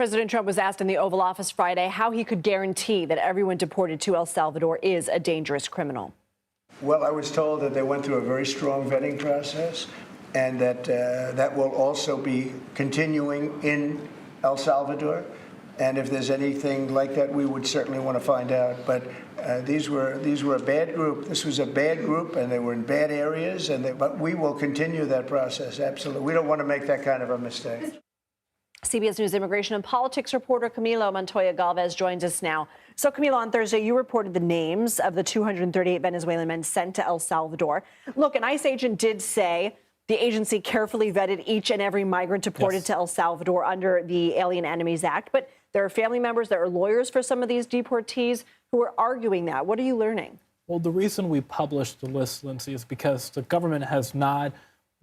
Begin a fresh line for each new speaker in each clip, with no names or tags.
President Trump was asked in the Oval Office Friday how he could guarantee that everyone deported to El Salvador is a dangerous criminal.
Well, I was told that they went through a very strong vetting process and that that will also be continuing in El Salvador. And if there's anything like that, we would certainly want to find out. But these were a bad group. This was a bad group, and they were in bad areas. But we will continue that process, absolutely. We don't want to make that kind of a mistake.
CBS News immigration and politics reporter Camilo Montoya-Galvez joins us now. So, Camilo, on Thursday, you reported the names of the 238 Venezuelan men sent to El Salvador. Look, an ICE agent did say the agency carefully vetted each and every migrant deported to El Salvador under the Alien Enemies Act. But there are family members, there are lawyers for some of these deportees who are arguing that. What are you learning?
Well, the reason we published the list, Lindsay, is because the government has not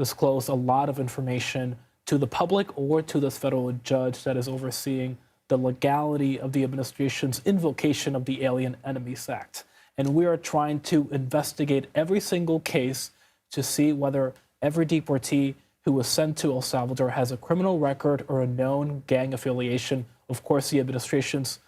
disclosed a lot of information to the public or to this federal judge that is overseeing the legality of the administration's invocation of the Alien Enemies Act. And we are trying to investigate every single case to see whether every deportee who was sent to El Salvador has a criminal record or a known gang affiliation. Of course, the administration's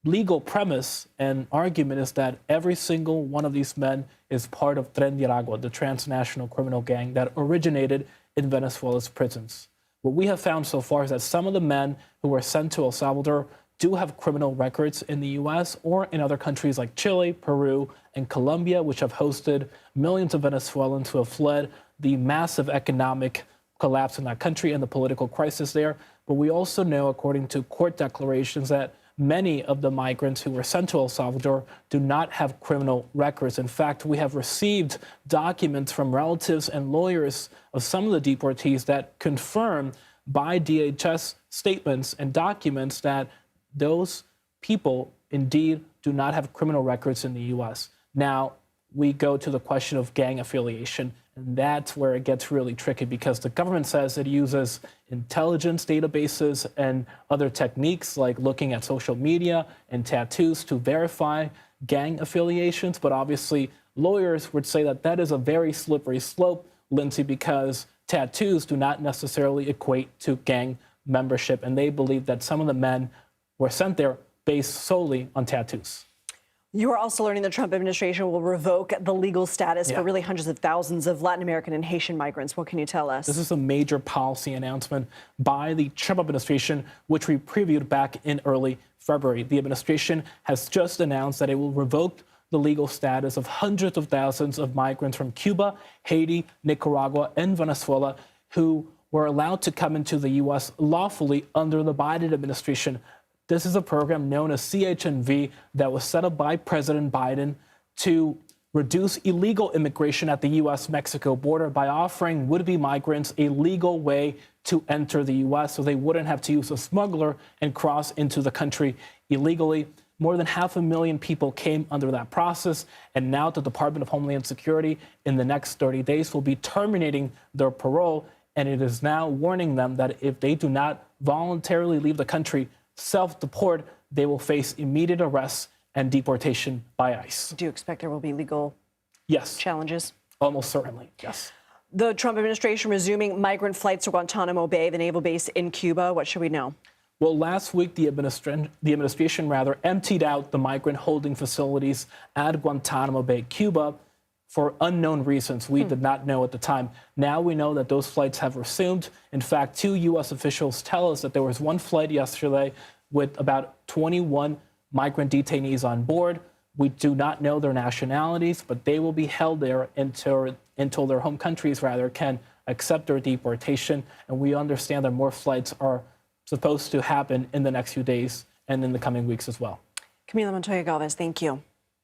legal premise and argument is that every single one of these men is part of Tren de Aragua, the transnational criminal gang that originated in Venezuela's prisons. What we have found so far is that some of the men who were sent to El Salvador do have criminal records in the U.S. or in other countries like Chile, Peru, and Colombia, which have hosted millions of Venezuelans who have fled the massive economic collapse in that country and the political crisis there. But we also know, according to court declarations, that many of the migrants who were sent to El Salvador do not have criminal records. In fact, we have received documents from relatives and lawyers of some of the deportees that confirm by DHS statements and documents that those people indeed do not have criminal records in the U.S. Now, we go to the question of gang affiliation, and that's where it gets really tricky because the government says it uses intelligence databases and other techniques like looking at social media and tattoos to verify gang affiliations. But obviously, lawyers would say that that is a very slippery slope, Lindsay, because tattoos do not necessarily equate to gang membership. And they believe that some of the men were sent there based solely on tattoos.
You are also learning the Trump administration will revoke the legal status for really hundreds of thousands of Latin American and Haitian migrants. What can you tell us?
This is a major policy announcement by the Trump administration, which we previewed back in early February. The administration has just announced that it will revoke the legal status of hundreds of thousands of migrants from Cuba, Haiti, Nicaragua, and Venezuela who were allowed to come into the U.S. lawfully under the Biden administration. This is a program known as CHNV that was set up by President Biden to reduce illegal immigration at the U.S.-Mexico border by offering would-be migrants a legal way to enter the U.S. so they wouldn't have to use a smuggler and cross into the country illegally. More than 500,000 people came under that process, and now the Department of Homeland Security in the next 30 days will be terminating their parole, and it is now warning them that if they do not voluntarily leave the country, self-deport, they will face immediate arrest and deportation by ICE.
Do you expect there will be legal challenges?
Almost certainly, yes.
The Trump administration resuming migrant flights to Guantanamo Bay, the naval base in Cuba. What should we know?
Well, last week, the administration emptied out the migrant holding facilities at Guantanamo Bay, Cuba, for unknown reasons we did not know at the time. Now we know that those flights have resumed. In fact, 2 U.S. officials tell us that there was one flight yesterday with about 21 migrant detainees on board. We do not know their nationalities, but they will be held there until their home countries, can accept their deportation. And we understand that more flights are supposed to happen in the next few days and in the coming weeks as well.
Camilo Montoya-Galvez, thank you.